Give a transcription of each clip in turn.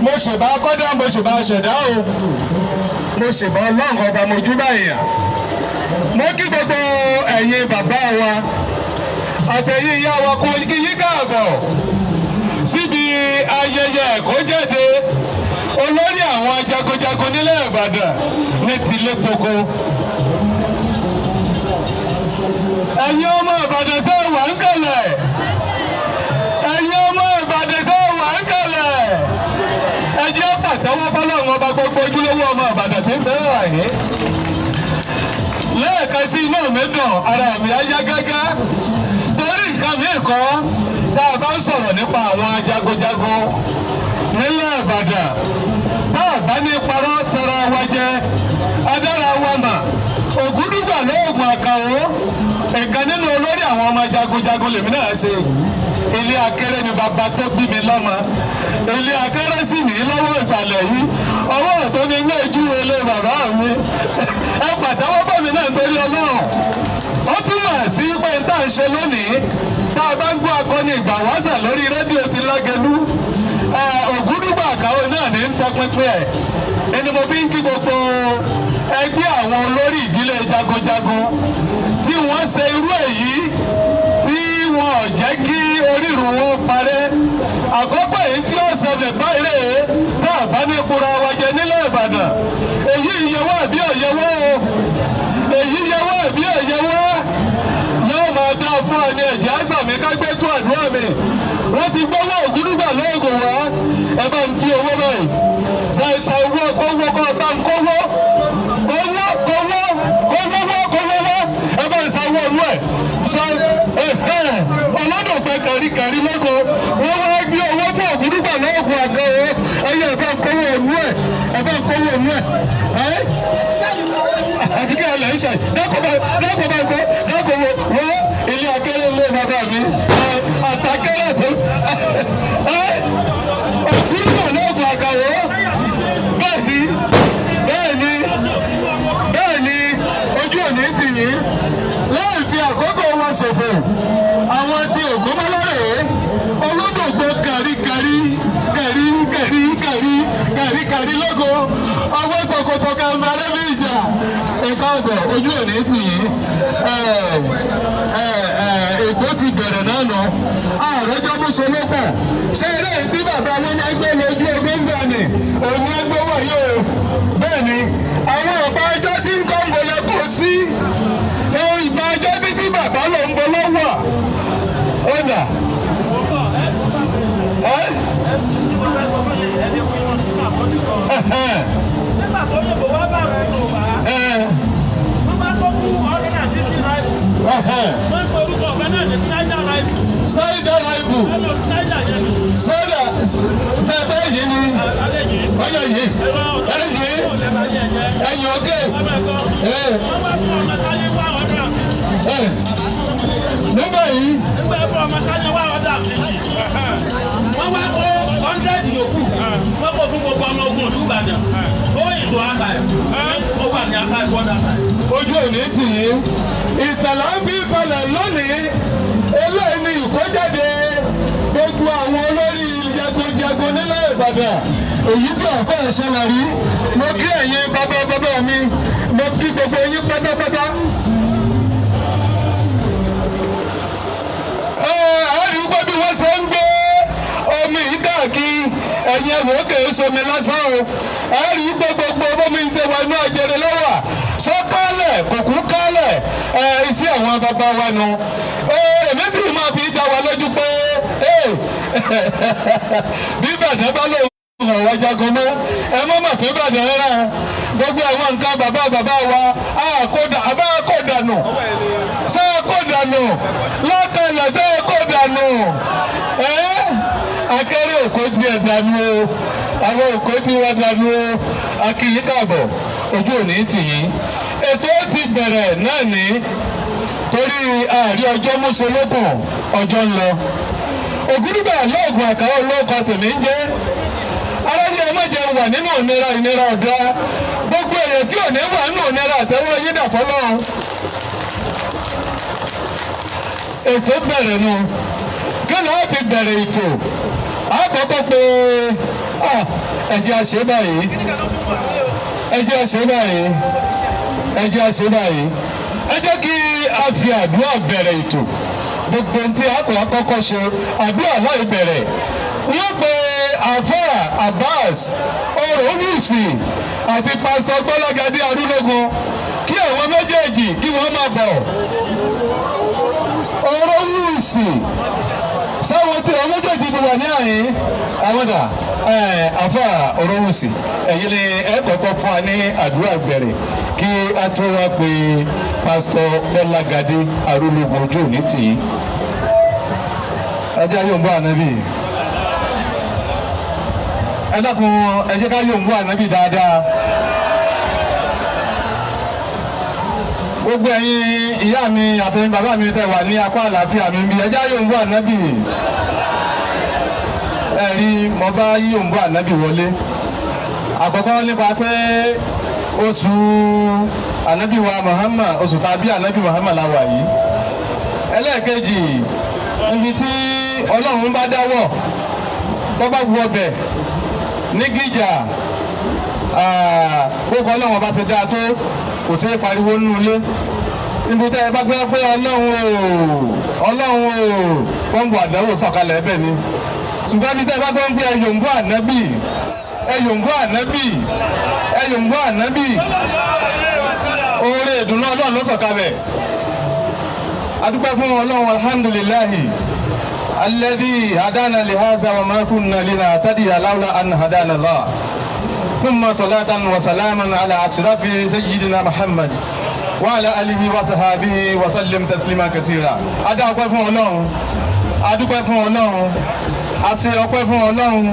mo ṣèbá kọ́dá mo ṣèbá ṣẹ̀dá o mo ṣèbá ọlọ́run ọba mojúbà èèyàn mo kí gbogbo ẹ̀yin bàbá wa àtẹ̀yìn ìyá wa kó kí yí káàbọ̀ síbi ayẹyẹ ìkójáde olórí àwọn jagunjagun nílẹ̀ Ìbàdàn ní tilé toko ẹ̀yin ọmọ Ìbàdàn ṣe wà ń kalẹ̀ ẹ̀yin ọmọ Ìbàdàn ṣe wà ń kalẹ̀ ẹ jẹ́ pàtẹ́wọ́ fọlọ́run ọba gbogbo ojúlówó ọmọ Ìbàdàn tí ń bẹ̀rẹ̀ àyè lẹ́ẹ̀kan sí inú mi dùn ara mi á yá gágá torí nǹkan mi kọ́ tá a bá ń sọ̀rọ̀ nípa àwọn jagunjagun nílẹ̀ Ìbàdàn tá a bá ní parọ́ tọrọ wa jẹ adára wa mà Ògúndùgbà lóògùn àkàwọ́ ẹ̀kan nínú olórí àwọn ọmọ jagunjagun lèmi náà ṣe ilé akéré ni bàbá tó bí mi lọ́mọ ilé akéré sì ní lọ́wọ́ ìsàlẹ̀ yìí ọwọ́ tó ní ilé ojú ilé bàbá mi ẹ pàtẹ́wọ́ bọ̀ mí náà torí Ọlọ́run ó túmọ̀ sí pé tá à ń ṣe lónìí tá a bá ń gbọ́ akọni ìgbà wáṣà lórí rédíò ti Lágẹ̀lú Ògúndùgbà àkàwọ́ náà ní ń tọpinpin ẹ̀ ẹni mo fi ń kí gbogbo ẹgbẹ́ àwọn olórí ìdílé jagunjagun tí wọ́n ṣe irú èyí tí wọn ò jẹ́ kí orírun wọn parẹ́ àkọ́kọ́ èyí tí ó ṣẹlẹ̀ báyìí tá a bá ní kura wa jẹ nílẹ̀ Ìbàdàn èyí ìyẹwò àbí ọ̀yẹwò èyí yẹwò àbí ọ̀yẹwò yóò máa dá fún ẹni ẹ̀jẹ̀ àṣàmì kágbé tó àdúrà mi wọ́n ti gbọ́wọ́ Ògúndùgbà lóògùn wá ẹ bá ń bí owó báyìí ṣàìsàn owó kówó kọ́ bá ń kówó ẹ bá ń sanwó ọ̀nù ẹ̀ ọlọ́dọ̀pẹ̀ kàríkàrí lọ́gọ̀ wọ́n wá gbé owó fún Ògúndùgbà lóògùn àgọ́wọ́ ẹ̀yẹ ẹ bá ń kówó ọ̀nù ẹ̀ àdìgẹ́ ẹ̀ lẹ́yìn ṣàì dákọ̀ bá wọ́n ilé akẹ́rẹ́ ilé bàbá mi àtàkẹ́rẹ́ tó Ògúndùgbà lóògùn àgọ́wọ́ bẹ́ẹ̀ ni ojú òní tì yín láì fi àkókò wọn ṣòfò àwọn tí Ògúnmọ́lárẹ̀ olódògbò kàrí lógo ọwọ́ ṣòkòtò kàmbárẹ́ bí ìjà ẹ̀ka ọ̀gbọ̀ ojú òní tì yín ètò ti bẹ̀rẹ̀ náà nà àròjọ́ bó so lókàn ṣé eré tí bàbá wọn máa gbé lójú ogún gbà ní òun ẹgbẹ́ wọ̀nyí o bẹ́ẹ̀ ni àwọn ọ̀pá ẹjọ́ sí ń kọ́ ń bọ̀lẹ̀ kò sí ìgbà ẹjọ́ sí tí bàbá lọ ń bọ̀ lọ́wọ́ ọ̀dà. ẹ̀yìn òkè. Nígbà yìí. Nígbà yìí ọmọ sáyẹn wà ọ̀dà méjì. Wọ́n wá kó 100 yòókù. Wọ́n kó fún gbogbo ọmọ ogun ìlú Ìbàdàn. Ó ìlú àgbà ẹ̀. Ó wà ní apá ìbọ̀dà. Ojú òní tì í. Ìtàlá ń fi balẹ̀ lónìí. Eléyìí ni ìkójáde gbogbo àwọn olórí jagunjagun nílẹ̀ Ìbàdàn. Èyí tí ọ̀fẹ́ ìṣẹ̀lẹ̀ rí. Mo kí ẹ̀yin bàbá mi. Mo kí gbogbo yín pátápátá. Àárí gbọ́ bí wọ́n ṣe ń gbé omi yìí káàkiri ẹ̀yin ẹ̀wọ̀n òkè sọmi lásán o. Àárí gbogbo bómi ń ṣe wà inú àjẹrẹ lọ́wọ́ sọ kálẹ̀ kòkú kálẹ̀ iṣẹ́ àwọn bàbá wa nu. Èmi sì máa fi dá wa lójú pé bí Ìbàdàn bá lò wọ́n wá jagun mọ́ ẹ má mà fi Ìbàdàn rárá gbogbo àwọn nǹkan bàbá wa àbá kò dànù sẹ́ẹ̀ kò dànù lọ́tẹ̀lẹ̀ sẹ́ẹ̀ kò dànù akẹ́rẹ́ òkò tiẹ̀ dànù o àwọn òkò tí wọ́n dànù o akíyí káàbọ̀ ojú òní tì yín ètò ti bẹ̀rẹ̀ náà ní torí ààrí ọjọ́ mùsùlùkùn ọjọ́ ń lọ ògúdùgbà lóògùn àkàrà olóòkọ tèmi ń jẹ́ aráyé ẹ má jẹ́ wà nínú ìnira ọ̀dọ́ gbogbo èèyàn tí ò ní wà nínú ìnira àtẹ́wọ́ yín dà fọ́lọ́run. Ètò bẹ̀rẹ̀ nu kí ni wọ́n ti bẹ̀rẹ̀ ètò àkọ́kọ́ pé ẹ̀jẹ̀ àṣẹ báyìí ẹ jẹ́ kí a fi àdúrà bẹ̀rẹ̀ ètò gbogbo tí a kọ́kọ́ ṣe àdúrà láì bẹ̀rẹ̀ wọ́n pe àfáà Abbas Orowusi àti pásítọ̀ Gbọ́lágadé Arúlógún kí àwọn méjèèjì kí wọ́n máa bọ̀. Orowusi sáwọn tí àwọn méjèèjì ti wà ní àyín àwọn dà àfáà Orowusi ẹ̀yin ni ẹ kọ́kọ́ fún wa ní àdúrà bẹ̀rẹ̀ kí a tó wá pe pásítọ̀ Gbọ́lágadé Arúlógún ojú òní tì í. Ajá yóò bọ́ ànábì. Ẹ dákun ẹ jẹ́ ká yóò bọ́ ànábì dáadáa. Gbogbo ẹ̀yin ìyá mi àtẹ̀yin bàbá mi tẹ́ wà ní apá àlàáfíà mi bí ẹ jẹ́ yóò bọ́ ànábì. Ẹ rí mo bá yóò bọ́ ànábì wọlé. Àkọ́kọ́ nípa pé oṣù ànábì wa Muhammad oṣù tàbí ànábì Muhammad la wà yìí. Ẹlẹ́ẹ̀kejì níbi tí Ọlọ́run bá dáwọ́ tó bá wù ọbẹ̀ ní Gíjà gbogbo Ọlọ́run ọba ti dáa tó kò sí pariwo nínú ilé níbi tẹ́ ẹ bá gbé pé Ọlọ́run o wọ́n bu àdánwò sọ̀kalẹ̀ ẹbẹ̀ ni ṣùgbọ́n níbi tẹ́ ẹ bá gbé pé ẹ̀yọ̀ǹgbọ́ ànábì oore ìdùnnú Ọlọ́run ló sọ̀kalẹ̀ adúpẹ́ fún Ọlọ́run alhamdulillahi alladhi hadana lihaza wa ma kunna linahtadiya lawla an hadana Allah thumma salatan wa salaman ala ashrafi sayyidina Muhammad wa ala alihi wa sahbihi wa sallim taslima kaseera adúpẹ́ fún Ọlọ́run àṣẹ ọpẹ́ fún Ọlọ́run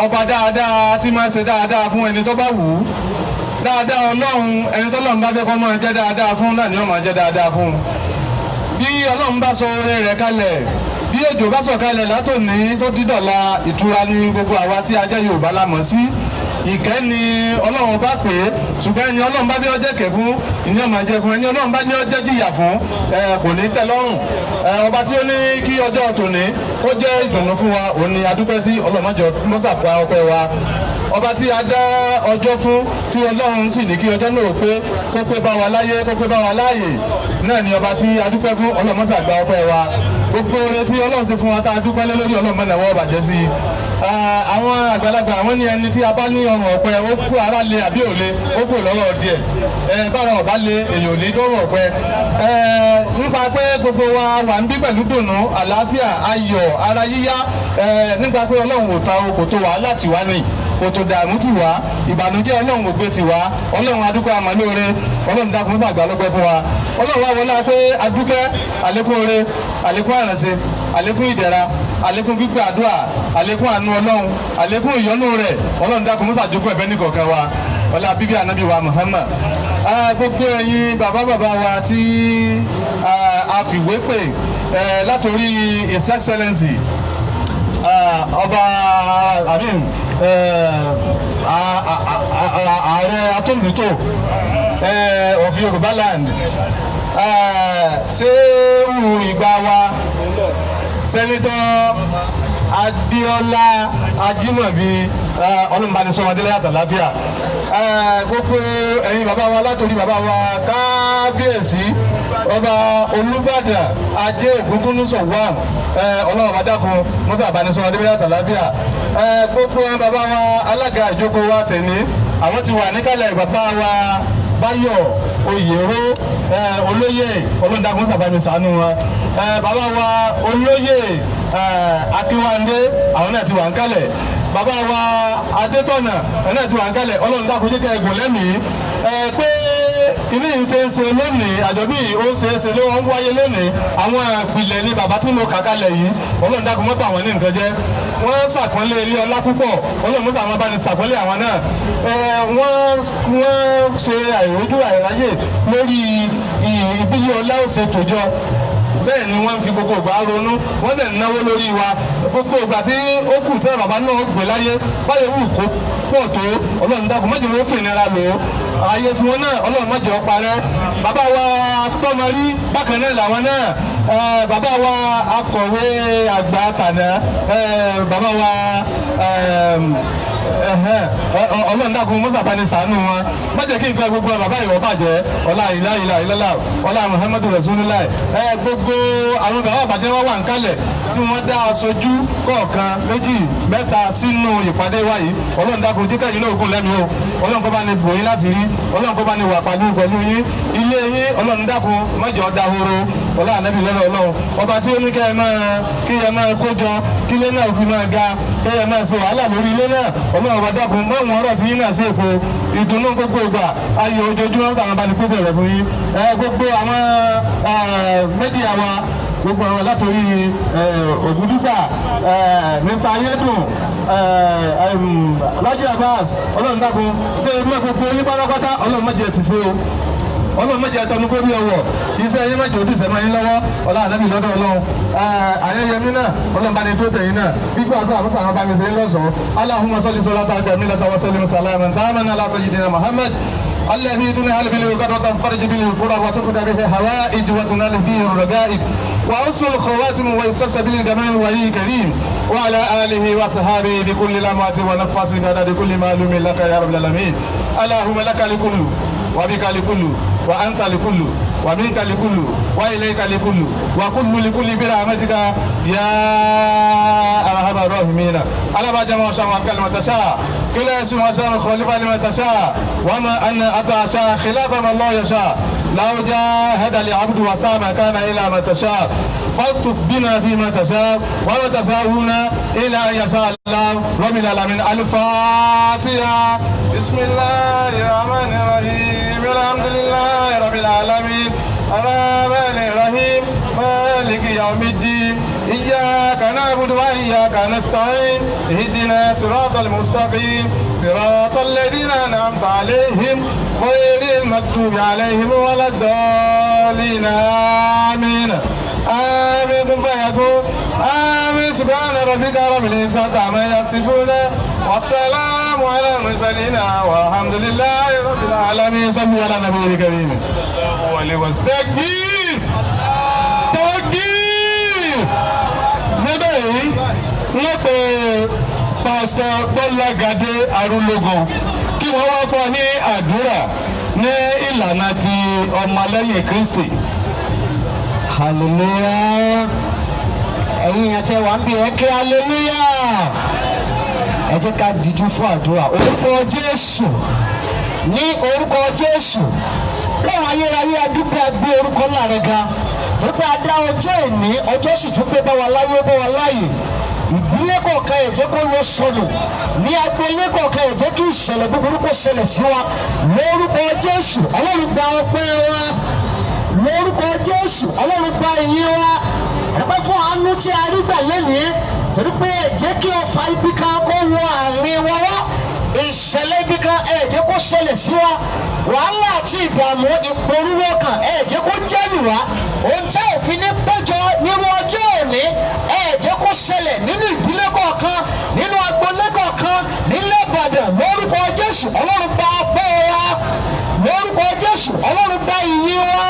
ọba dáadáa tí máa ṣe dáadáa fún ẹni tó bá wù ú dáadáa Ọlọ́run ẹni tó lọ́n bá fẹ́ kọ́ máa jẹ́ dáadáa fún náà ni ó máa jẹ́ dáadáa fún bí Ọlọ́run bá sọ oore rẹ̀ kalẹ̀ bí òjò bá sọ̀kalẹ̀ látòní tó dídọ̀la ìtura ní gbogbo àwa tí a jẹ́ Yorùbá la mọ̀ sí ìkẹ́ ni Ọlọ́run bá pè é ṣùgbọ́n ẹni Ọlọ́run bá ní ọjẹ́ kẹ̀ fún ìní ọmọ jẹ fún ẹni Ọlọ́run bá ní ọjẹ́ jìyà fún kò ní tẹ́ lọ́rùn ọba tí ó ní kí ọjọ́ tòní ó jẹ́ ìdùnnú fún wa òun ni adúpẹ́ sí ọlọ́mọjọ mọ́sàpá ọpẹ́ wa ọba tí a dá ọjọ́ fún tí Ọlọ́run sì ní kí ọjọ́ náà pé kó pé bá wa láyé kó pé bá wa láàyè náà ni ọba tí a dúpẹ́ fún ọlọ́mọsàgbà ọpẹ́ wa gbogbo oore tí Ọlọ́run ṣe fún wa tá a dúpẹ́ lé lórí Ọlọ́run mọ́nà wọ́n bàjẹ́ sí i àwọn àgbàlagbà àwọn ní ẹni tí a bá ní ọrùn ọ̀pẹ ó kú ara lé àbí òle ó kú lọ́wọ́ díẹ̀ bára ọ̀bá lé èyàn ò ní lọ́rùn ọ̀pẹ nípa pé gbogbo wa wà ń bí pẹ̀lú dùnú àlàáfíà ayọ̀ ara yíyá nípa pé Ọlọ́run ò ta kò tó wá láti wá ní kò tó dààmú tì wá ìbànújẹ́ Ọlọ́run ò gbé tì wá Ọlọ́run adúpẹ́ àmàlóore Ọlọ́run dákun fún àgbàlọ́pẹ́ fún wa Ọlọ́run wá wọlé pé adúpẹ́ àlékún oore àlékún àrànṣe àlékún ìdẹ̀ra àlékún gbígbé àdúrà àlékún àánú Ọlọ́run àlékún ìyọ́nú rẹ̀ Ọlọ́run dákun mọ́sàdúpẹ́ ẹ̀bẹ́ ní kọ̀ọ̀kan wa ọlá bíbí ànábì wa Muhammad. Gbogbo ẹ̀yin bàbá wa tí a fìwé pè látòrí His Excellency ọba amin ààrẹ atúndútò of Yorùbá land, ṣéwù ìgbà wa sẹ́nitọ́ Abíọ́lá Ajímọ̀bí ọlọ́mọbanisọ́mọdélé àtàláfíà, gbogbo ẹ̀yin bàbá wa látòrí bàbá wa kábíyèsí ọba Olúbàdàn Ajé Ògúngúnnísọ̀ wà ọlọ́run dákun mọ́tò àbánisọ́mọdélé àtàláfíà, gbogbo bàbá wa alága ìjókòó wa tẹ̀lé àwọn ti wà níkàlẹ̀ bàbá wa Báyọ̀ Oyèrò olóyè ọlọ́dàkùn sàbámi ṣàánú wọn, bàbá wa olóyè Akínwándé àwọn náà ti wà níkàlẹ̀, bàbá wa Adétọ̀nà àwọn náà ti wà níkàlẹ̀, ọlọ́run dákun jẹ́ kẹ́ ẹ̀gùn lẹ́mìí pé ilé yìí ṣe é ṣe lónìí, àjọ̀bí ó ṣe é ṣe ló ń wáyé lónìí. Àwọn ìpìlẹ̀ ni bàbá tí mo kà kalẹ̀ yìí ọlọ́run dákun mọ́tò àwọn ní nǹkan jẹ́, wọ́n ṣàpọ́nlé ilé ọlá púpọ̀, ọlọ́run mọ́tò àwọn bá ní ṣàpọ́nlé àwọn náà, wọ́n ṣe àìrójú àìráyè lórí ìbílẹ̀ ọlá òṣètòjọ́, bẹ́ẹ̀ ni wọ́n fi gbogbo ìgbà ronú, wọ́n dẹ̀ náwó lórí wa gbogbo ìgbà tí ó kù tí bàbá náà gbé láyé báyọ̀ wù kó pọ̀ tó ọlọ́run dákun má jẹ́ wọ́n fìnira lò ó, ayé tiwọn náà ọlọ́run má jẹ́ ó parẹ́. Bàbá wa tọ́mọrí bákan náà làwọn náà, bàbá wa akọ̀wé àgbà tànà, bàbá wa ọlọ́run dákun mọ́sà bá ní ṣàánú wọn, má jẹ́ kí nǹkan gbogbo bàbá ìwọ bàjẹ́, ọlá ilaha illallah ọlá Muhammadu Rasulullah. Gbogbo àwọn bàbá àbàjẹ́ wọn wà ń kalẹ̀ tí wọ́n dá aṣojú kọ̀ọ̀kan méjì mẹ́ta sínú ìpàdé wa yìí, ọlọ́run dákun jíkẹ́ yìí náà ogun lẹ́nu o, ọlọ́run kó bá ní bò yín láti rí, ọlọ́run kó bá ní wà pẹ̀lú yín, ilé yín ọlọ́run dákun má jẹ́ ó dahoro ọlá ànábì lọ́dọ̀ ọlọ́run, ọba tí ó ní kí ẹ máa kójọ kí ilé náà fi máa ga, kí ẹ máa ṣe wàhálà lórí ilé náà, ọlọ́run ọba dákun mọ́ wọn ọ̀rọ̀ tí yín náà ṣe èpo ìdùnnú gbogbo ìgbà ayé ojoojúmọ́ táwọn bá ní pèsè rẹ̀ fún yín. Gbogbo àwọn mẹ́díà wa gbogbo àwọn látòrí Ògúndúgbà Mr. Ayédùn Alhaji Abbas ọlọ́run dákun tó ẹ mọ́ gbogbo yín pátápátá ọlọ́run má jẹ́ ti ṣe o, ọlọ́run má jẹ́ tọnu kó bí ọwọ́ iṣẹ́ yín má jẹ́ òdì sẹ́mọ́ yín lọ́wọ́ ọlá ànábì lọ́dọ̀ ọlọ́run. Ayẹyẹmí náà ọlọ́run bá ní tó tẹ̀yìn náà gbígbà àgbà àbúṣà àwọn bámi ṣe ń lọ́sọ̀ọ́. Allahumma salli salatan jamilatan wa sallim salaman taman ala sayyidina Muhammad الذي تنال به الوقت وتنفرج به الكرب وتقضى به الحوائج وتنال به الرغائب وأصل الخواتم ويستسى به الجمال ولي كريم وعلى آله وصحابه بكل لمعة ونفس بعدد كل معلوم لك يا رب العالمين. اللهم لك لكل وبك لكل وأنت لكل ومنك لكل وإليك لكل وكل لكل برحمتك يا أرحم الراحمين. على ما جمع شاء كلمة تشاء كلا اسم وشاء خليفة لما تشاء وما أن أتى شاء خلاف ما الله يشاء لو جاهد العبد وسام كان إلى ما تشاء فالطف بنا فيما تشاء وما تشاءون إلى أن يشاء الله رب العالمين. الفاتحة. بسم الله الرحمن الرحيم الحمد لله رب العالمين الرحمن الرحيم مالك يوم الدين إياك نعبد وإياك نستعين اهدنا صراط المستقيم صراط الذين أنعمت عليهم غير المغضوب عليهم ولا الضالين آمين. آمين فيكون آمين. سبحان ربك رب العزة عما يصفون والسلام على المرسلين والحمد لله رب العالمين. صلوا على النبي الكريم. تكبير تكبير. níbẹ̀ yìí wọ́n pe pásítọ̀ Gbọ́lágadé Arúlógún kí wọ́n wá fún ọ ní àdúrà ní ìlànà ti ọmọlẹ́yìn Kristi. hallelujah. ẹ̀yin àti ẹ̀wà ń bí ẹ kí hallelujah. ẹ jẹ́ ká díjú fún àdúrà. orúkọ Jésù, ní orúkọ Jésù lọ́wọ́ ayérayé adúgbò agbé orúkọ ńlá rẹ̀ ga torí pé a dá ọjọ́ ìní ọjọ́ sì tún pé bá wa láyé bá wa láàyè. ìdílé kọ̀ọ̀kan ẹ jẹ́ kó lọ sọnù, ní agboolé kọ̀ọ̀kan ẹ jẹ́ kí ìṣẹ̀lẹ̀ búburú kó ṣẹlẹ̀ sí wa lórúkọ Jésù. Ọlọ́run gba ọpẹ́ wa lórúkọ Jésù. Ọlọ́run gba ìyìn wa. ẹ̀pẹ́ fún àánú tí a rí gbà lónìí torí pé ẹ jẹ́ kí ọfà ibi kan kó wọ àárín wa wá, ìṣẹ̀lẹ̀ ibi kan ẹ jẹ́ kó ṣẹlẹ̀ sí wa wàhálà àti ìdààmú ìpòrúwọ́ kan ẹ jẹ́ kó jẹ́rìí wá ohun tí òfin ní péjọ nírú ọjọ́ òní ẹ jẹ́ kó ṣẹlẹ̀ nínú ìdílé kọ̀ọ̀kan nínú agboolé kọ̀ọ̀kan nílẹ̀ Ìbàdàn lórúkọ Jésù Ọlọ́run gba ọpẹ́ wa lórúkọ Jésù Ọlọ́run gba ìyìn wa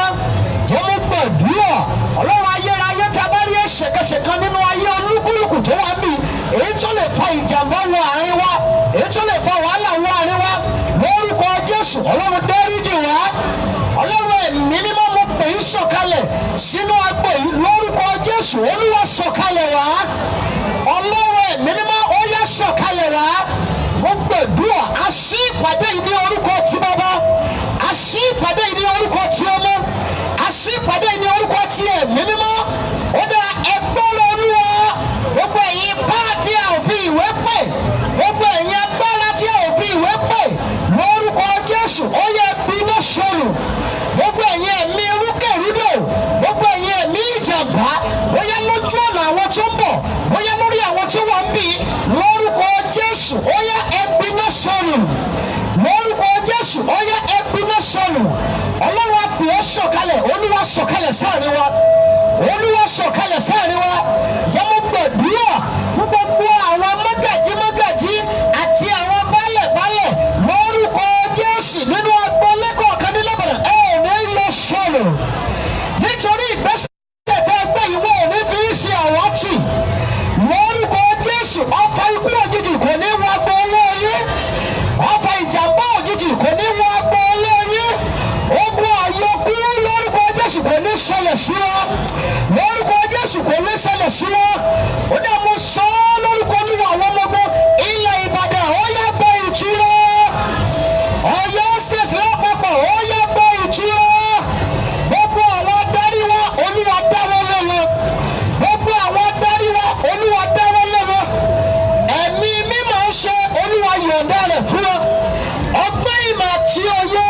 jẹ́ mú gbàdúrà Ọlọ́run ayérayé tá a bá rí ẹ̀ṣẹ̀kẹsẹ̀ kan nínú ayé olúkúlùkù tó wà mí èyí tó lè fa ìjàmbá wọ àárín wa èyí tó lè fa wàhálà wọ àárín wa lórúkọ Jésù Ọlọ́run dáríjì wá Ọlọ́run ẹ̀mí mímọ́ mo pè ń sọ̀kalẹ̀ sínú agbo yìí lórúkọ Jésù Olúwa sọ̀kalẹ̀ wá Ọlọ́run ẹ̀mí mímọ́ ó yá sọ̀kalẹ̀ wá mo gbàdúrà a ṣí ìpàdé yìí ní orúkọ ti Bàbá a ṣí ìpàdé yìí ní orúkọ ti Ọmọ a ṣí ìpàdé yìí ní orúkọ ti Ẹ̀mí mímọ́ ó dá ẹgbẹ́ Olúwa gbogbo ẹ̀yin bá tí a ò fi ìwé pè gbogbo ẹ̀yin agbára tí a ò fi ìwé pè lórúkọ Jésù ó yẹ gbiná sọnù gbogbo ẹ̀yin ẹ̀mí rúkèrúdò gbogbo ẹ̀yin ẹ̀mí ìjàmbá bóyá lójú ọ̀nà àwọn tó ń bọ̀ bóyá lórí àwọn tó wà ń bì lórúkọ Jésù ó yẹ ẹgbiná sọnù lórúkọ Jésù ó yẹ ẹgbiná sọnù Ọlọ́run àpè ó sọ̀kalẹ̀ Olúwa sọ̀kalẹ̀ sáàrin wa Olúwa sọ̀kalẹ̀ sáàrin wa jẹ́mú gbàdúrà fún gbogbo àwọn mọ́gàjí àti àwọn baálẹ̀ lórúkọ Jésù nínú agboolé kọ̀ọ̀kan nílẹ̀ Ìbàdàn ẹ ò ní lọ sọnù nítorí ìgbésẹ̀ tẹ́ gbé yìí wọ́n ò ní fi í ṣe àwátì lórúkọ Jésù ọ̀fà ikú òjijì kò ní wọ agboolé yín ọ̀fà ìjàmbá òjijì kò ní wọ agboolé yín ogun àyọkú lórúkọ Jésù kò ní ṣẹlẹ̀ sí wa lórúkọ Jésù kò ní ṣẹlẹ̀ sí wa ó dá mo sọ ọ́ lórúkọ Olúwa àwọn ọmọ ogun ilẹ̀ Ìbàdàn ó yá gbọ́ ìtura Ọ̀yọ́ state lápapọ̀ ó yá gbọ́ ìtura gbogbo àwọn adarí wa Olúwa dáwọ́ lọ́wọ́ gbogbo àwọn adarí wa Olúwa dáwọ́ lọ́wọ́ ẹ̀mí mímọ́ ṣe Olúwa yọ̀ǹda rẹ̀ fún wa ọgbọ́n ìmọ̀ àti òye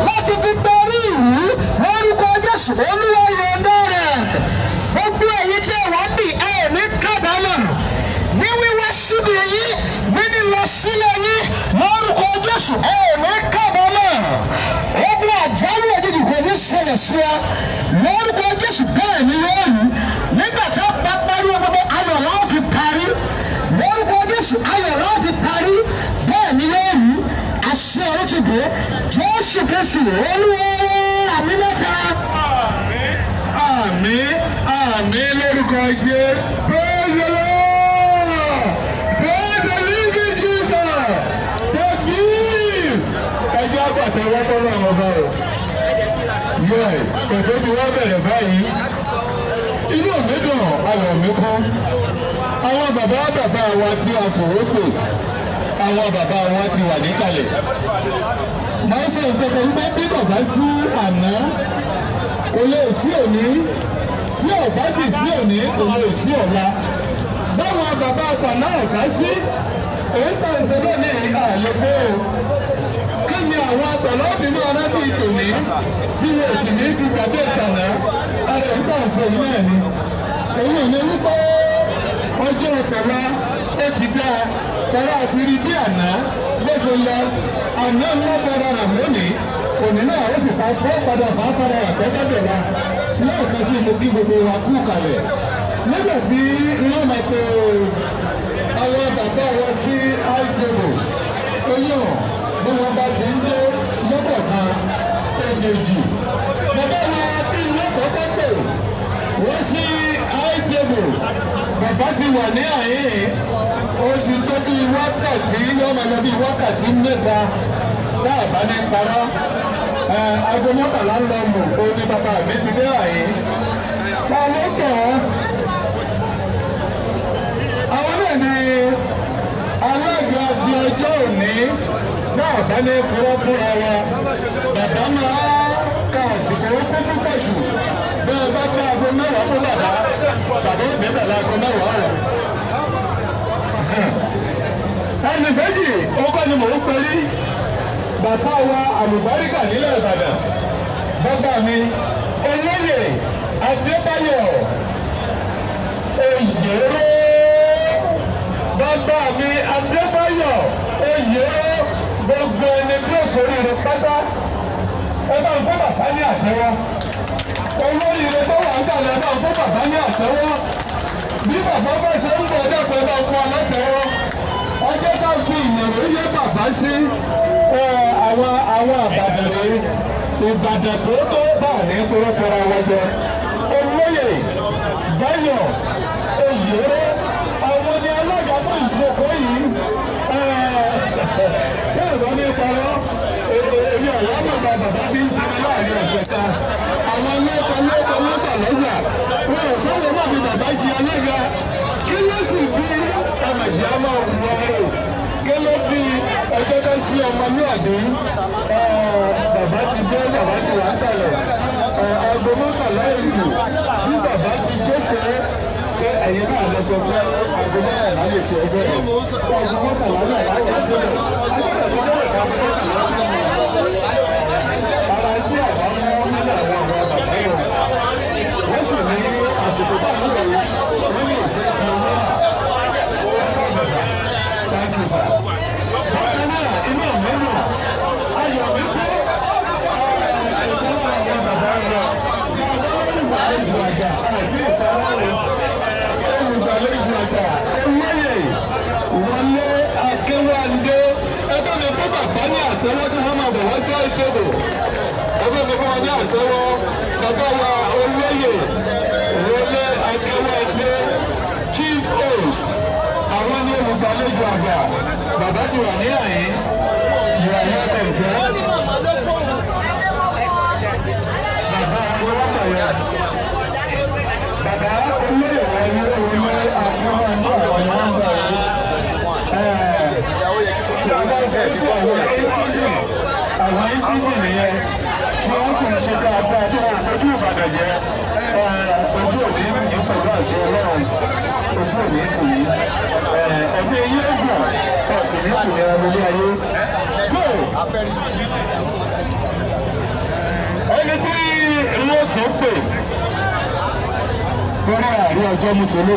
láti fi darí ìlú lórúkọ Jésù Olúwa yọ̀ǹda rẹ̀ gbogbo èyí tí ẹ wá ń bì ẹ ní kábàámọ̀ ní wíwá síbi yìí níní lọ sílẹ̀ yìí lórúkọ Jésù ẹ ní kábàámọ̀ ogun àjálù òjijì kò ní ṣẹlẹ̀ sí wa lórúkọ Jésù bẹ́ẹ̀ ni yóò rí nígbà tí a bá parí ọmọdé ayọ̀ láwọn fi parí lórúkọ Jésù ayọ̀ láwọn fi parí bẹ́ẹ̀ ni yóò rí àṣẹ ọ̀rọ̀ ti dé Jésù Kristi Olúwa àmín mẹ́ta. Àmín àmín lórúkọ Jésù. Praise the Lord. Praise the living Jesus. Tẹ̀sí. Ẹjẹ́ àgbàtẹ̀wọ́ fọ́nà àwọn ọba o. Yes, ètò ti wá bẹ̀rẹ̀ báyìí. Inú mi dùn, ayọ̀ mi kún. Àwọn bàbá wa tí a fòwò pè, àwọn bàbá wa ti wà níkàlẹ̀. Màá ṣe ìpèkè wípé bí bàbá sí àná kò lè sí òní tí ọba sì sí òní kò lè sí ọ̀la báwọn bàbá àgbà náà bá sí èyí tó ń ṣe lónìí ààyè fún o kí ni àwọn àgbàlá òbínú arábí tòní tí wọn ò sì ní ti gbàgbé ìtànà ara èyí tó ń ṣe yìí náà ni èyí ò ní wípé ọjọ́ ọ̀tọ̀lá ó ti dá tọ́lá àti rí bí àná bó ṣe lọ àná ńlá bọ́ra rà lónìí òní náà ó sì pa fún padà bá fara àtẹ́tẹ́bẹ̀ wa lẹ́ẹ̀kan sí mo kí gbogbo wa kú kalẹ̀ nígbà tí wọ́n máa pe àwọn bàbá wa sí àìjẹ̀bù oyún bí wọ́n bá ti ń dé lọ́pọ̀ kan èjèèjì bàbá wa tí iná kọ́kọ́ pè wọ́n sí àìjẹ̀bù bàbá ti wà ní àyín ó ti tó bí wákàtí yóò máa lọ bí wákàtí mẹ́ta náà bá ní parọ́ aago mọ́kànlá ń lọ mọ̀ ó ní bàbá mi ti dé àyè. Ta ló kọ̀ ọ́? Àwọn náà ni alága ti ọjọ́ òní náà bá ní purọ́ fúnra wa. Bàbá máa ka àsìkò ó kó púpọ̀ jù. Bẹ́ẹ̀ bá ká aago mẹ́wàá fún bàbá ó bẹ̀rẹ̀ láago mẹ́wàá rẹ̀. Ẹnì méjì ó kọ́ ni mò ń perí. Bàbá wa àlùbáríkà nílẹ̀ Ìbàdàn bàbá mi olóyè Adébáyọ̀ Oyèrò bàbá mi Adébáyọ̀ Oyèrò gbogbo pátá ẹ bá ń fún bàbá ní àtẹ́wọ́ olórí ilé tó wà ń kàlẹ̀ ẹ bá ń fún bàbá ní àtẹ́wọ́ bí bàbá bá ṣe ń bọ̀ dẹ́kun ẹ bá ń fún ọ látẹ́wọ́ ọjọ́ ká fi ìyẹ̀wò yé bàbá sí àwọn àbàdàn rẹ̀ Ìbàdàn tó tó bá ní kúrọ́kúrọ́ wájọ olóyè Báyọ̀ Oyèrè àwọn ni alága fún ìjókòó yìí bẹ́ẹ̀ bá ní parọ́ èmi ọ̀wá bàbá bàbá bí ń sinmi láàrin ọ̀sẹ̀ kan àwọn lọ́gbà lọ́gbà wọn ò sọ́wọ́ má fi bàbá jí alága kí ló sì bí ọmọdé á máa wù ọ́ rẹ̀ kí ló bí ọjọ́ tó jí ọmọ ní ọ̀dún bàbá ti dé bàbá ti wà á kalẹ̀ aago mọ́kànlá ìlú bí bàbá ti jókòó pé ẹ̀yin náà lọ sọ pé aago mọ́kànlá lè ṣe ẹgbẹ́ rẹ̀ aago mọ́kànlá náà láwọn ẹgbẹ́ rẹ̀ ara tí àbá mú nílẹ̀ àwọn bàbá yẹn wọ́n sì ní àsìkò bá wúlò wọ́n ní ìṣe ìlú náà bákan náà inú mẹ́nu ayọ̀ mi kú ìjọba àwọn bàbá yẹn olùgbàlejò àjà àti ìtàwọ́rẹ́ olùgbàlejò àjà olóyè Wọlé Akínwándé ẹgbẹ́ mi fún bàbá ní àtẹ́wọ́ tí wọ́n máa bọ̀ wá sí ìkéde ẹgbẹ́ mi fún wọn ní àtẹ́wọ́ bàbá wa olóyè Wọlé Akínwándé chief host àwọn ní olùgbàlejò àgbà bàbá ti wà ní àyín ìwà ìwà tẹ̀sẹ̀. Bàbá olóyè Wọlé Akínwándé àwọn ni wọ́n gbà yìí. Àwọn ìjíjì nìyẹn tí wọ́n sì ń ṣe dáadáa tí wọ́n fojú Ìbàdàn jẹ́ ojú òní ní pẹ̀lú àṣẹ Ọlọ́run ojú òní kù yìí ẹ̀mí eyín ẹ̀gbọ̀n ọ̀sìn ní ìtìlẹ̀ ọmọdé ayé. Ẹni tí wọ́n tó pè torí àárín ọjọ́ mùsùlùmí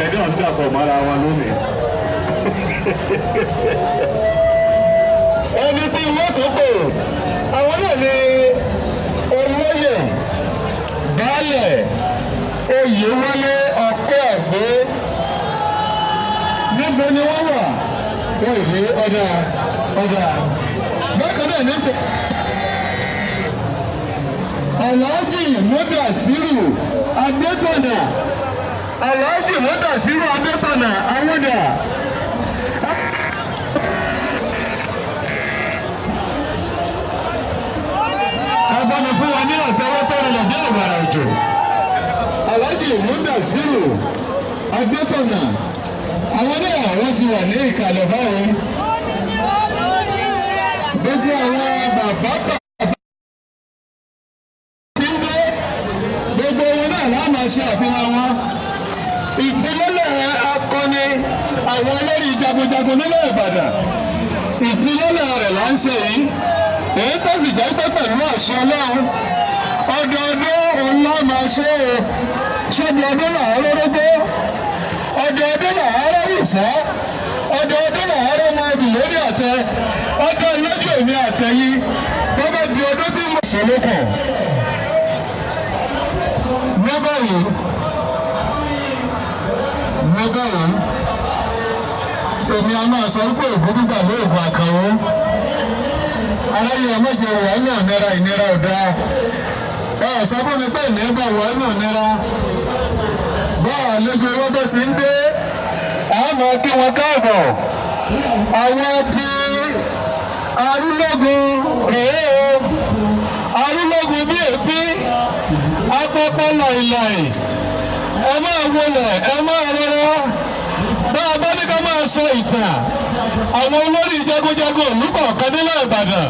ẹni ọ̀n dàpọ̀ mọ́ra wọn lónìí. Ẹni tí wọ́n tó pè àwọn náà ní olóyè Baálẹ̀ Oyèwọlé ọ̀pẹ́ ẹ̀gbẹ́ níbo ni wọ́n wà wọ́n ìlú ọ̀dà bákan náà nípa Alhaji Mudasiru Adétọ̀nà Alhaji Mudasiru Adétọ̀nà awọ́dà. Agbọ́nà fún wa ní àtẹwọ́ tó rẹ̀ lọ́dẹ́ àgbàrá òjò. Alhaji Mudasiru Adétọ̀nà àwọn náà wọ́n ti wà ní ìkàlẹ̀ báyìí. Gbogbo àwọn bàbá tí ń dé gbogbo wọn náà láàmà ṣe àfihàn wọn. Ìfilọ́lẹ̀ akọni àwọn olórí jagunjagun nílẹ̀ Ìbàdàn. Ìfilọ́lẹ̀ rẹ̀ là ń ṣe yìí. Èyí tó sì jẹ́ pé pẹ̀lú àṣẹ Ọlọ́run ọdọọdún òun náà máa ṣe é ṣọ́bi ọdún náà rórógbó ọdọọdún náà rọ́wùsọ́ ọdọọdún náà rọ́mọ obì lórí àtẹ ọdún lójú èmi àtẹ̀yìn gbọ́dọ̀ di ọdún tí mo sọ lókàn. Ní báyìí èmi a máa sọ wípé ògúdúgbà lóògùn àkàwọ́ aráyé ọmọdé wà ní ọ̀nẹ́ra ìnira ọ̀dà sọ fún mi pé ìnira wà ní ọ̀nẹ́ra báà lójú owó ti ń dé àmọ́ kí wọ́n káàbọ̀ àwọn tí Arúlógún rèé o Arúlógún bí èéfín apápá láìláì ẹ máa wọlé ẹ máa rọrọ bá a bá ní ká máa sọ ìtàn àwọn olórí jagunjagun ìlú kọ̀ọ̀kan nílẹ̀ Ìbàdàn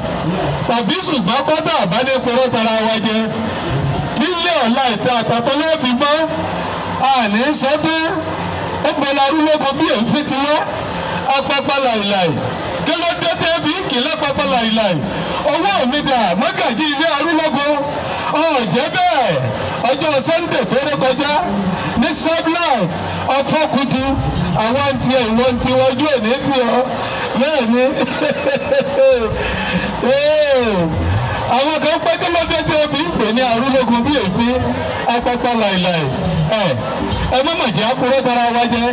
tàbí ṣùgbọ́n pátá àbádẹ́pẹ̀rọ̀ tara wa jẹ tí ilé ọ̀la ìta àtàtọ́ ló fi gbọ́ àní sọ́tẹ́ ó gbọ́dọ̀ Arúlógún bí èéfín ti wá apápá láìláì kí ló dé tẹ́ fi ń kì í lápapọ̀ láìláì owó mi dà mọ́gàjí ilé Arúlógún ọ̀jẹ́ bẹ́ẹ̀ ọjọ́ Sunday tó ré kọjá ní Sablat ọ̀fọ́kutu àwọn ti ìwọ̀n ti wọ́jú òní ti ọ́ bẹ́ẹ̀ ni àwọn kan pẹ́ tó lọ́dẹ tí o fi ń pè ní arúgbógun bí èéfín apapa láìláì ẹ má mà jẹ́ akúrẹ́ tara wa jẹ́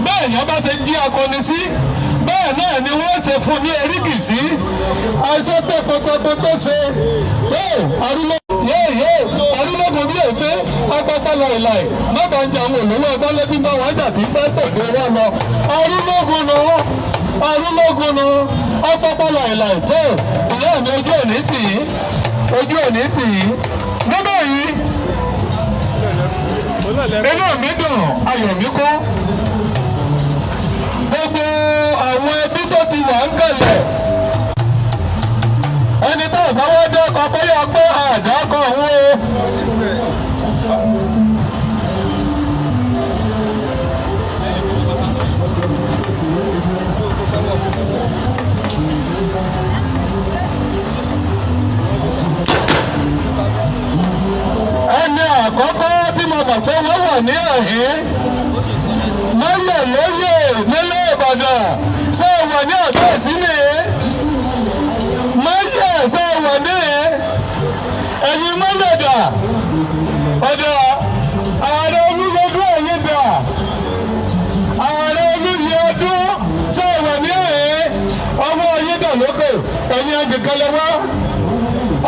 bẹ́ẹ̀ ni a bá ṣe jí akọni sí bẹ́ẹ̀ náà ni wọ́n ṣe fún ní eríkì sí àìsàn pẹ́pẹ́pẹ́ tó ṣe arúgbógun bí èéfín apapa láìláì má bàa ń jẹ àwọn olówó ọgbọ́nlẹ́bí bá wọn jà tí pẹ́ tẹ̀lé wọn lọ arúgbógun nu apapa láìláì tó ìyá mi ojú òní tì í nígbà yìí inú mi dùn ayọ̀ mi kún gbogbo àwọn ẹbí tó ti wà ń kalẹ̀ ẹni tó àbáwọ́ dé ọkọ̀ pé yọ pé àdákọ̀ òun o. ẹni àkọ́kọ́ tí mo mọ̀ pé wọ́n wà ní ẹ̀hín mọ́lẹ̀ lóyè nílé Ìbàdàn ṣé ẹ wà ní ọ̀dọ́ ìsínì mọ́lẹ̀ ṣé ẹ wà ní ẹ̀yìn mọ́lẹ̀ dà ọ̀dọ̀ ààrẹ olúyọdún ẹ̀yìn dà ààrẹ olúyọdún ṣé ẹ wà ní ẹ̀hín ọmọ ẹ̀yìn dà lókè ẹ̀yìn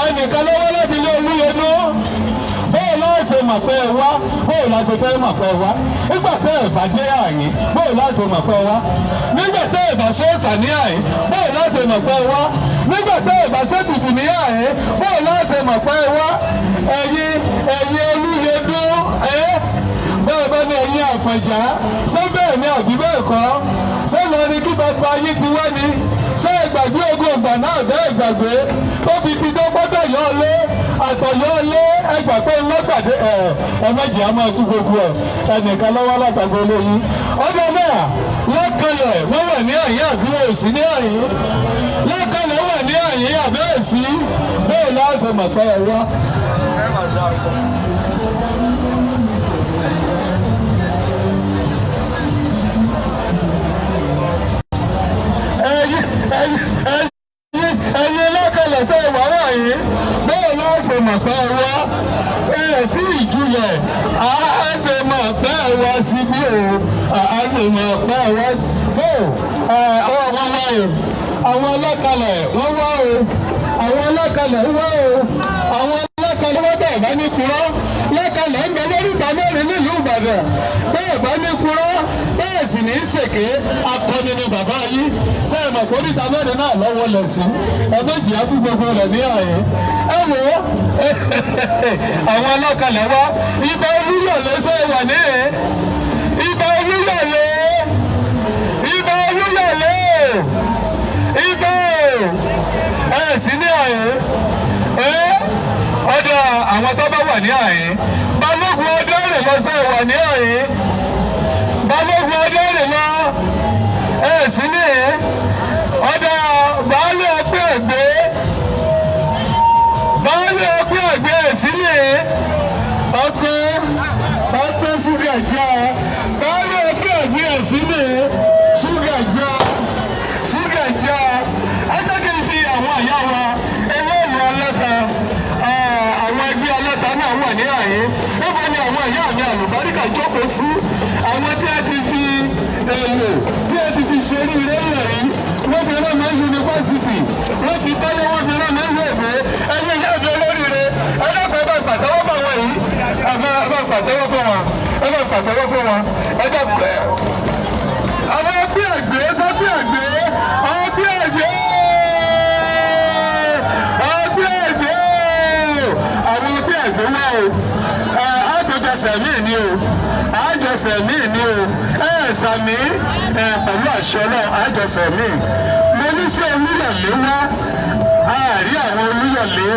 ẹnìkanlẹ́wọ́ láti ilé olúyọdún bóò láṣẹ mọ̀ pé ẹ wá bóò láṣẹ fẹ́ mọ̀ pé ẹ wá nígbà tẹ́ ẹ̀ bá dé àyín bóò láṣẹ mọ̀ pé ẹ wá nígbà tẹ́ ẹ̀ bá ṣọ́ọ̀ṣà ní àyín bóò láṣẹ mọ̀ pé ẹ wá nígbà tẹ́ ẹ̀ bá ṣètùtù ní àyín bóò láṣẹ mọ̀ pé ẹ wá ẹ̀yin olúyẹdún bẹ́ẹ̀ bá ní ẹ̀yin Àfọ̀njá ṣé bẹ́ẹ̀ ni àbí bẹ́ẹ̀ kọ́ ṣé lọ ní kí bàbá yín ti wá ni ṣé ìgbàgbé ogun ìgbà náà bẹ́ẹ̀ gbàgbé tóbi ti dọ́gbọ́dọ̀ yọ ọ lé àtọ̀yọ́ lé ẹgbà pé ńlọ́gbàdé ẹ̀mẹ́jì á máa tú gbogbo ẹnìkan lọ́wọ́ látàgbọ́ olóyin ọdún náà lọ́kànlẹ̀ wọ́n wà ní àyín àbí òsì ní àyín lọ́kànlẹ̀ wà ní àyín àbí òsì bẹ́ẹ̀ láàṣẹ mọ̀pẹ́ ẹ̀ wá. ẹ̀yin lọ́kànlẹ̀ ṣe wà wáyé bẹ́ẹ̀ láṣẹ mọ̀pẹ́ ẹ̀ wá tí ìjúlẹ̀ àáṣe mọ̀ pé ẹ wá síbí o àáṣe mọ̀ pé ẹ wá tó wọ́n wá o àwọn ọlọ́kalẹ̀ wọ́n wá o àwọn ọlọ́kalẹ̀ wá o àwọn ọlọ́kalẹ̀ wọ́n bẹ̀ bá ní purọ́ lọ́kalẹ̀ ń bẹ lóríta mẹ́rin nílùú Ìbàdàn bẹ́ẹ̀ bá ní purọ́ bẹ́ẹ̀ sì ní í ṣèké akọni ni bàbá yìí sẹ́yìn mọ̀ pé oríta mẹ́rin náà lọ́wọ́ lẹ̀ sí ẹ̀mẹ́jì á tún gbogbo rẹ̀ ní àyè ẹ wò ó àwọn ọlọ́kalẹ̀ wá ibà Olúyọ̀lé ṣe wà ní ibà Olúyọ̀lé ibà sí ní àyè ọ̀dọ̀ àwọn tó bá wà ní àyè balógun ọdẹ rẹ̀ lọ ṣe wà ní àyè balógun ọdẹ rẹ̀ lọ sí ní ọ̀dọ̀ baálé ọpẹ́ ẹ̀gbẹ́ sílẹ̀ ọkọ̀ ṣúgà já baálé ọpẹ́ ẹ̀gbẹ́ sílẹ̀ ṣúgà já ẹjẹ́ kí n fi àwọn àyà wa eléyìí ọlọ́ta àwọn ẹgbẹ́ ọlọ́ta náà wà ní àyè níbo ni àwọn àyà mi àlùbáríkà jókòó sí àwọn tí a ti fi èlò tí a ti fi ṣe oríire ńlẹ̀ yìí wọ́n fi rán mi yunifásitì wọ́n fi kọ́lé wọ́n fi rán mi ìlú èbó ẹ̀yẹ ìyá mi olóríire ẹ̀dọ́kọ̀ ẹ̀ bá pàtẹ́wọ́ fún àwọn yìí ẹ̀ bá pàtẹ́wọ́ fún wọn ẹ̀dọ́kọ̀ àwọn ẹgbẹ́ àgbẹ̀ sọ́gbẹ́ àgbẹ̀ àjọsẹ̀mí ni o sàmì pẹ̀lú àṣẹ náà àjọsẹ̀mí mo ní sí Olúyọ̀lé wá àárí àwọn Olúyọ̀lé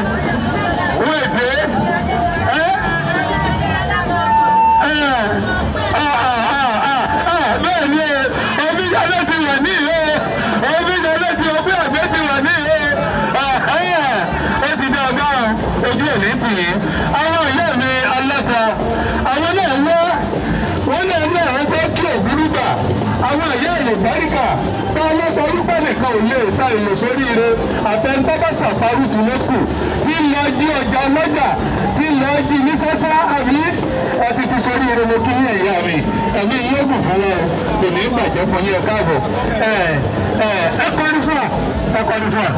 wọ́n èdè bẹ́ẹ̀ ni Omíyalé ti wà ní ìhó Omíyalé ti ọgbẹ́ àgbẹ̀ ti wà ní ìhó ó ti dá ọgbà ojú òní tì í àwọn ìyá mi aláta àwọn náà wọ́n náà fẹ́ kí ògúrú gbà àwọn ìyá ìlú báríkà tá a lọ sọ orúkọ nìkan. ò lè ta ìlò sóríire àtẹnudọ́ bá ṣàfarùtù lókù tí ń lọ jí ọjà ọlọ́jà tí ń lọ jí ní sásá àbí ẹ ti fi sóríire mo kí yín ẹ̀yà mi ẹ̀mí yóò gùn fún wọn kò ní í bàjẹ́ fún yín ẹ káàbọ̀ ẹ kọrin fún wa ẹ kọrin fún wa.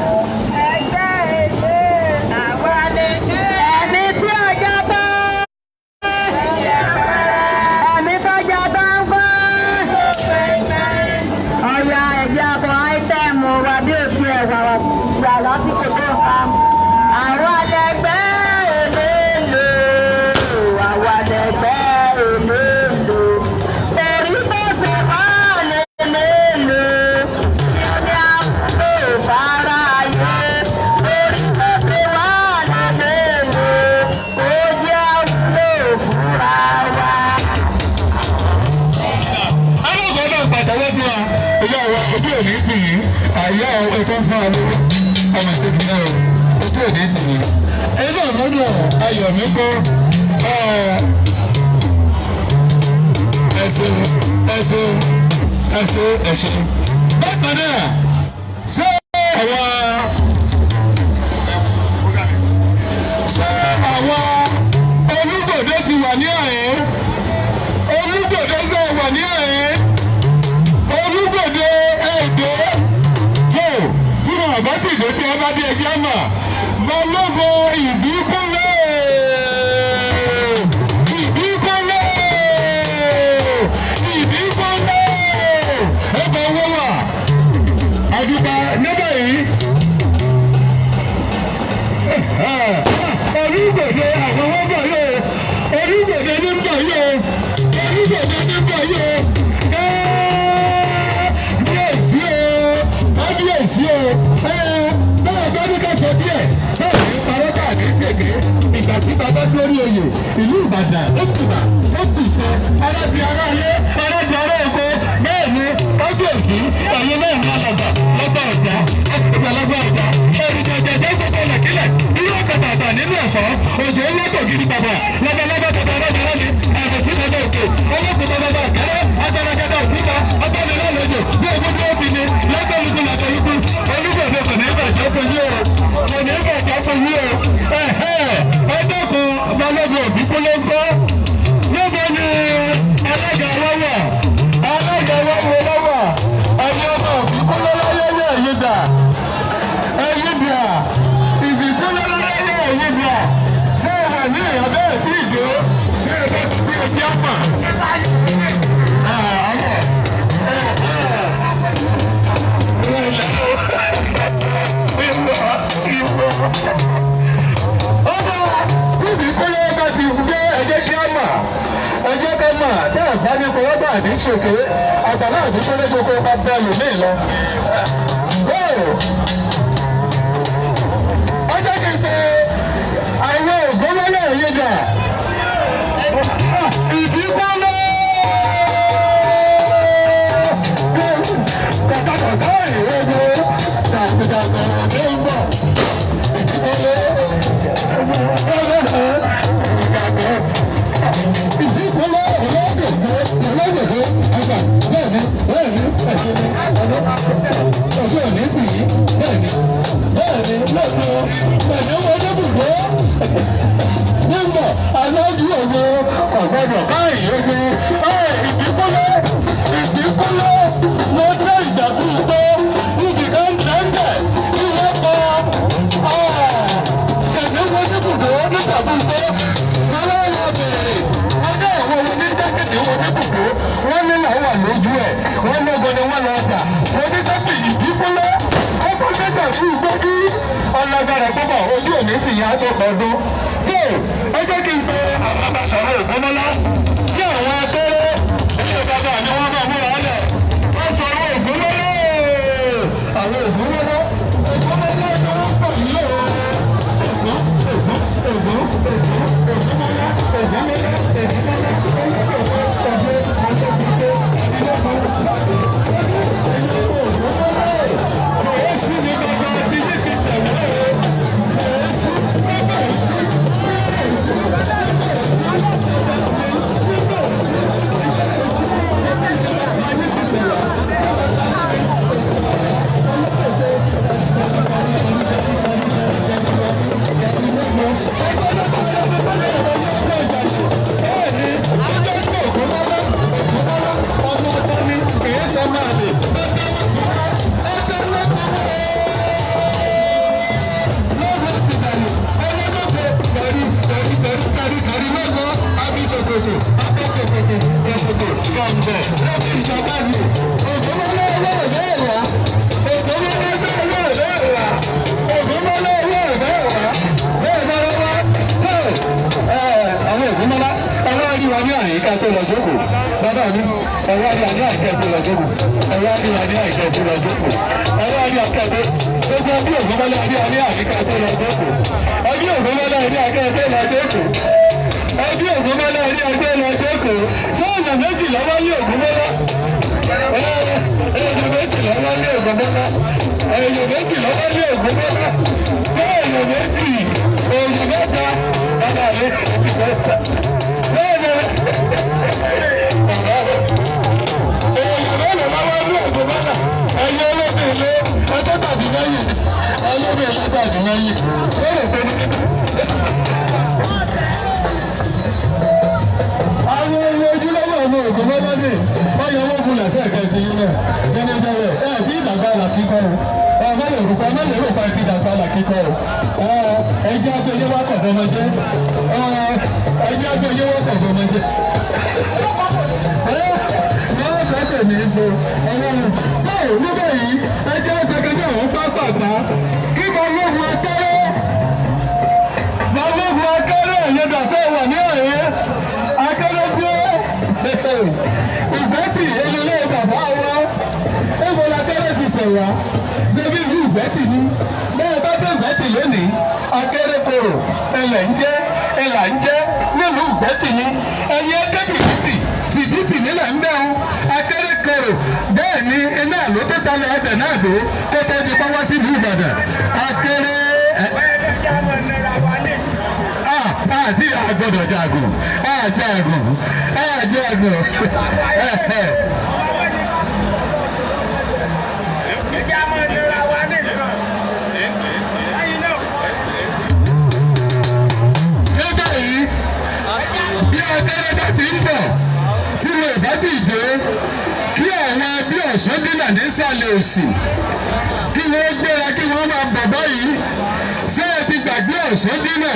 Lásìkò tó ń pa àwọn ẹlẹgbẹ́ èlélo àwọn ẹlẹgbẹ́ èlélo torí bó ṣe wá lélélo ní àkókò fáráyé torí bó ṣe wá lélélo ó jẹ́ àwúlò fúnra wa. alága náà pàtàkì fún wa ìyá wa ojú òní tì yín àyà ẹ̀kọ́ fún wa lórí ọmọ ìṣègùn náà ojú òní tì yín. ẹgbẹ́ ọ̀nàdọ̀ ayọ̀ mi kọ́ ẹ̀ṣẹ̀. bákan náà ṣé àwọn Olúgbòde ti wà ní àyè Olúgbòde ṣe wà ní àyè Olúgbòde ẹ̀dọ́ tó tí wọn bá ti dé tí ẹ bá dé ẹgbẹ́ mà Balógun Ìbíkúnlé ẹgbẹ́ owó wà àdúgbò nígbà yìí Olúgbòde àwọn wọn bọ̀ yóò Olúgbòde nígbà yóò Olúgbòde nígbà yóò kábíyèsí o báwo bá ní ká sọ díẹ̀ báwo ní parọ́ káàdé ṣèké ìgbà tí bàbá lórí oyè ìlú Ìbàdàn ó tùbà ó tùsọ arábì ará ilé arábì ará oko bẹ́ẹ̀ ni kábíyèsí ẹ̀yin náà ní alàgbà lọ́gbà ọ̀dà ìgbàlagbà ọ̀dà èrìjà jẹjẹ gbogbo lẹ̀kílẹ̀ irú ọkọ̀ bàbà nínú ẹ̀fọ́ òjò ńlọ́kọ̀ gidi bàbà lọ́gbàlagbà bàbá arábìnrin ni àbẹ̀sí bàbá òkè ọlọ́kùnrin bàbá àkẹ́rẹ́ agbáragadà òkúta ọgbàmílálejò bí ogún tí ó ti ní lọ́gbẹ̀lùkù làkẹ́lùkù Olúgbòde kò ní bàjẹ́ fún yín o kò ní bàjẹ́ fún yín o ọjọ́ kan Balógun Ìbíkúnlé ń kọ́ níbo ni alága wọ́wọ́ lọ́wọ́ ẹ̀yin ọmọ Ìbíkúnlé láyé ní ẹ̀yìn dà Ìbíkúnlé láyé ní ẹ̀yìn dà ṣé ẹ wà ní ìyá bẹ́ẹ̀ tí ì dé bí ẹ bá ti bí ẹbí àpà. Ìbíkúnlé bá ti gbé ẹ̀jẹ̀ kí á mà tẹ́ ẹ̀ bá ní kọ́lọ́gbà àdín ṣèké àgbàlá Ìbíkúnlé gbogbo bá bẹ́ẹ̀ lò ní ìlọ. ọjọ́ kí n pe àwọn ògbómọ́lẹ̀ yìí dà Ìbíkúnlé kàkàkàkà ìwégbó dàgbàdàgbà ọ̀dẹ́ ń bọ̀ Ìbíkúnlé ọlọ́dọ̀dọ̀ àgbà bẹ́ẹ̀ni ẹ̀ṣẹ̀ ni ọjọ́ òní tì í bẹ́ẹ̀ni lọ́dọ̀ pẹ̀lú ọdẹ́bùdó nígbà aṣáájú ògo ọ̀gbọ́dọ̀ báyìí ogo Ìbíkúnlé ló dé ìjàkúrúgbó níbi kan tẹ́ńtẹ̀ tí wọ́n kọ pẹ̀lú ọdẹ́bùdó níjàkúrúgbó lọ́wọ́ bèrè ọjọ́ ìwọ ní jákèjì wọn ní kùkú wọ́n ní náà wà lójú ẹ̀ wọ́n lọ́gọ́ ni wọ́n lọ ọjà oníṣẹ́pì Ìbíkúnlé ọkọ̀ mẹ́ta sí ìgbójú ọlọ́gbàrà púpọ̀ ojú òní ti yá sọ̀kọ̀ ọdún. tó ẹ jẹ́ kí n pe àwọn abàṣọ̀rọ̀ Ògbómọ́lá kí àwọn akẹ́rẹ́ ilé bàbá ni wọ́n bá múra lẹ̀ wọ́n sọ̀rọ̀ Ògbómọ́lá àwọn Ògbómọ́lá ni wọ́n pọ̀ yìí o. ẹ̀wá rí àní àìkẹ́kọ̀ọ́ lọ́jọ́kù ẹ̀wá rí àní àìkẹ́kọ̀ọ́ lọ́jọ́kù ẹ̀wá rí àkẹ́kọ̀ọ́ gbogbo bí ògúnmọ́lá rí àní àìkẹ́kọ̀ọ́ lọ́jọ́kù ẹbí ògúnmọ́lá rí àkẹ́kọ̀ọ́ lọ́jọ́kù ẹbí ògúnmọ́lá rí àkẹ́kọ̀ọ́ lọ́jọ́kù sọ́ọ̀nà méjì lọ́wọ́ ní ògúnmọ́lá èèyàn méjì lọ́wọ́ ní ògúnmọ́lá èèyàn méjì lọ́wọ́ ní ògúnmọ́lá sọ́ọ̀nà méjì èèyàn mẹ́ta ọ̀nà àlẹ́ àwọn ohun ojúlówó ọmọ ògùn mọ́lọ́dé báyọ̀ wọ́n kun lẹ́sẹ̀ kẹtì yín náà nínú ìbẹ̀rẹ̀ ẹ̀ tí ìdàgbà là kíkọ́ o ọmọ yorùbá ọmọ yorùbá ti dàgbà là kíkọ́ o ẹjẹ́ agbẹ́yẹ wá kọ̀ fọmọdé ẹjẹ́ agbẹ́yẹ wá kọ̀ fọmọdé wọ́n fẹ́ tèmi fo báwo níbẹ̀ yìí ẹjẹ́ ṣẹ́kẹ́jẹ́ àwọn pápá kí balógun akẹ́rẹ́ ẹ̀yẹ́dàsẹ́ wà ní ọ̀rẹ́ akẹ́rẹ́ gbé ìgbẹ́tì eléré bàbá wa ẹ̀bùn akẹ́rẹ́ ti sẹ̀wá ṣebí ìlú ìgbẹ́tì ni bẹ́ẹ̀ bá dé ìgbẹ́tì lónìí akẹ́rẹ́ koro ẹlẹ̀ ń jẹ́ ẹlà ń jẹ́ nílùú ìgbẹ́tì ni ẹ̀yẹ kẹ́tìkẹ́tì fìdítì nílẹ̀ ń bẹ́ẹ̀ akẹ́rẹ́ koro bẹ́ẹ̀ ni iná ló tó ta lọ ọbẹ̀ náà dó kó tó di pọ́wọ́ sí ìlú Ìbàdàn akẹ́rẹ́ àti àgbọ̀dọ̀ jagun àjagun. Nígbà yìí bí akẹ́rẹ́ bá ti ń bọ̀ tí mo bá ti dé kí àwọn ẹbí ọ̀ṣun dínà nísàlẹ̀ òsì kí wọ́n gbéra kí wọ́n máa bọ̀ báyìí ṣé ẹ ti gbàgbé ọ̀ṣun dínà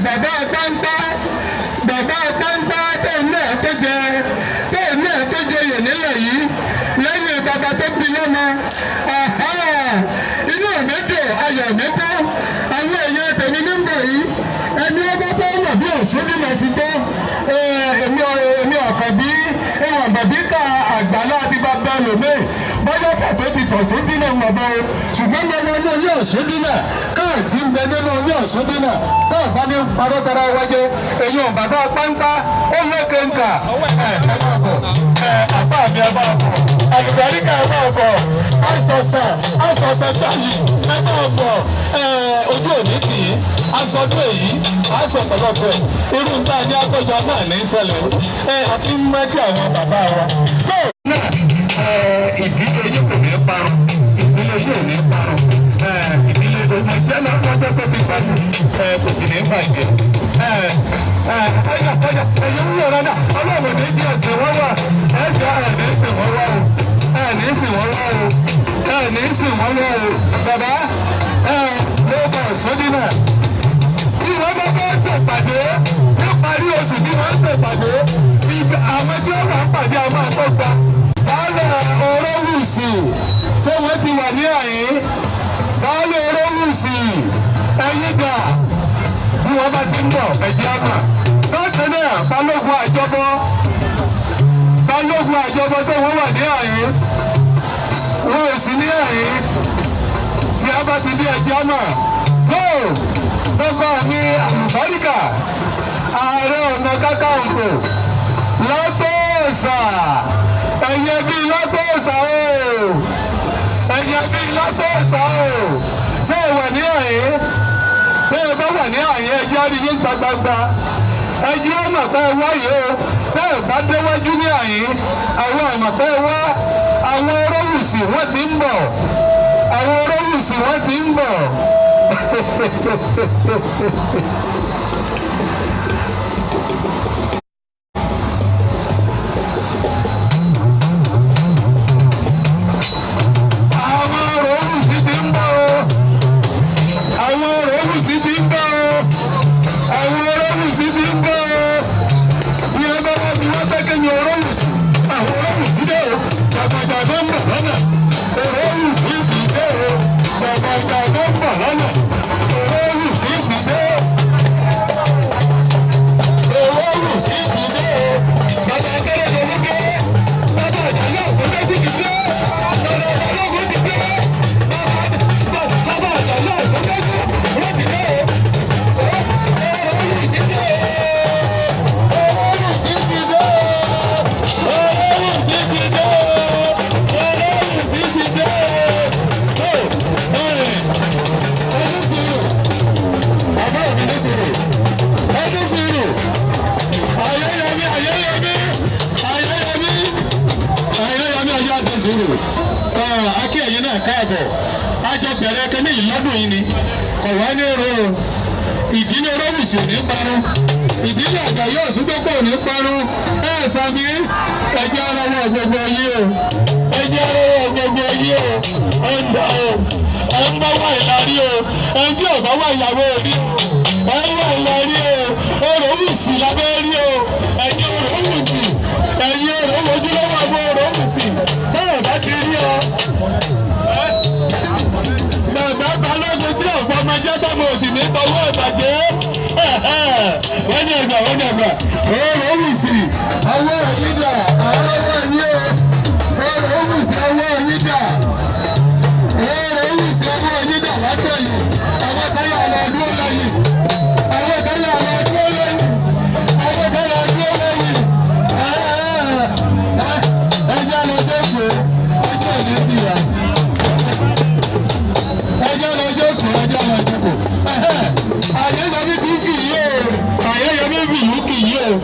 bàbá pàǹpá tóun náà tó joyè nílẹ̀ yìí lẹ́yìn bàbá tó bí lọ́mọ inú ọ̀mẹ́dọ̀ ayọ̀ mẹ́tọ́ àwọn èèyàn tèmi nígbà yìí ẹni ọba tó mọ̀ bí ọ̀ṣun dínà sí tó èmi ọ̀kọ̀ bí ìwọ̀n bàbí ká àgbàlá àti bàbá lòmè bọ́lá fàtó ti tọ̀ tó dínà ń bàbá o ṣùgbọ́n gbogbo ọmọ ní ọ̀ṣun dínà káàtì ń bẹ nínú ní ọ̀ṣun dínà náà bá ní parọ́tara wájẹ́ èyí ò bàbá pàǹpá ó lókè ń kà àbá mi ẹ máa bọ̀ àlùbáríkà ẹ máa bọ̀ àsọ̀tẹ̀ gbàyì ẹ máa bọ̀ ojú òní tì í asọdún èyí àsọ̀pọ̀lọpọ̀ irú ń tà ní àpéjọ náà ní ìṣẹ̀lẹ̀ àti mẹ́tì àwọn bàbá wa. Ìdílé yìí kò ní parun ìdílé yìí ò ní parun ìdílé ọmọ jẹ́ náà lọ́jọ́ tó ti pàdé kò sì ní bàjẹ́. ẹ̀yẹ ń yọ̀rọ̀ náà ọlọ́run ní bí ẹ̀sìn wọ́n wà ẹ̀sìn ẹ̀ní sìn wọ́n wá o ẹ̀ní sìn wọ́n wá o ẹ̀ní sìn wọ́n wá o bàbá ló bọ̀ sódì náà. Bí wọ́n bá bá ṣèpàdé níparí oṣù tí wọ́n ṣèpàdé àwọn tí wọ́n wà ń pàdé àwọn àtọ́gba baálẹ̀ Orówùsì ṣé wọ́n ti wà ní àyín baálẹ̀ Orówùsì ẹ̀yìn gbà bí wọ́n bá ti ń bọ̀ ẹ̀jẹ̀ àmà bákan náà balógun àjọbọ ṣé wọ́n wà ní àyín wọ́n ò sí ní àyín tí a bá ti ní ẹ̀jẹ̀ àmà tó gbogbo ní àlùbáríkà Ààrẹ Ọ̀nà Kakanfò Látòòṣà ẹ̀yẹ bíi Látòòṣà o ṣé ẹ wà ní àyè bí ẹ bá wà ní àyè ẹjẹ́ àríyé ta gbangba ẹjẹ́ ọ̀nà pé ẹ wáyé o bí ẹ bá déwájú ní àyè àwọn ọ̀nà pé ẹ wá àwọn Orówùsì wọ́n ti ń bọ̀ akí ẹ̀yin náà káàbọ̀ àjọ bẹ̀rẹ̀ kẹ́ni ìlọ́dún yìí ni kò wá ní ro ìdílé Olóbùsì ò ní parun ìdílé Àjàyí Òsúngbógbò ò ní parun sàmì ẹ̀jẹ̀ ara wọ gbogbo yìí o ẹ̀jẹ̀ ara wọ gbogbo yìí o ẹ̀ńbá wà ìlarí o ẹ̀ńtí ọ̀bá wà ìyàwó rí o ẹ̀ńbá ìlarí o Olóbùsì lábẹ́ rí o ẹ̀jẹ̀ Olóbùsì ẹ̀yin Olóbùsì lọ́wọ́ àbọ̀ Olóbùsì bẹ́ẹ̀ bá ti rí ọ. Bàbá Balógun tí ọ̀pọ̀ ọmọ jẹ́ tọ́mọ òsì ní tọwọ́ ìbàjẹ́. Wọ́n ní ẹgbà Olóbùsì ọwọ́ ẹ̀yìn dà àwọn ọmọ ẹ̀yìn o Olóbùsì ọwọ́ ẹ̀yìn dà Olóbùsì ọwọ́ ẹ̀yìn dà látọ̀ yìí àwọn káyà lọ dúró lẹ́yìn àwọn káyà lọ dúró lẹ́yìn àwọn káyà lọ dúró lẹ́yìn ẹjẹ́ lọ jókòó ẹjẹ́ ìlú ti rà ẹjẹ́ lọ jókòó ẹjẹ́ lọ jókòó àyẹ̀yẹmí tí kì í yé o àyẹ̀yẹmí bìlú kì í yé o.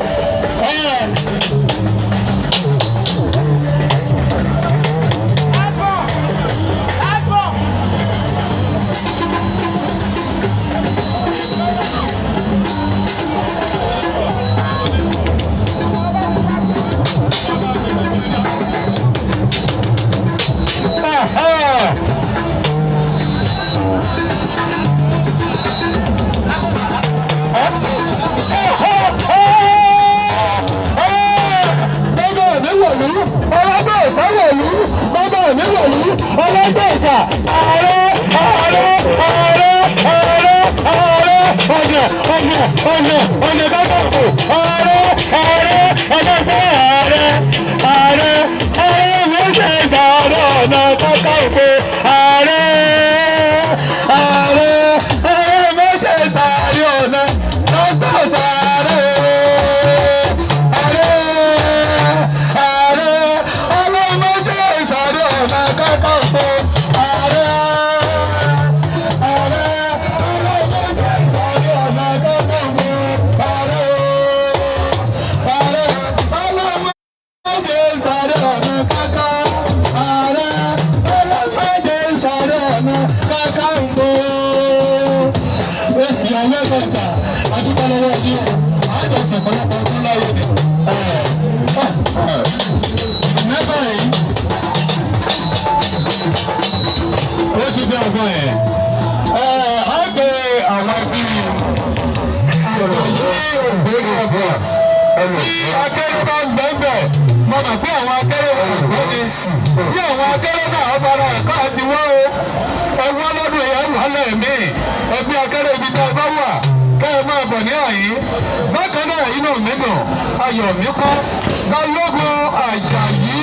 Balógun Àjàyí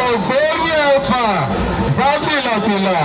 Ògbóni Ẹ̀fà Sáfìlàfìlà.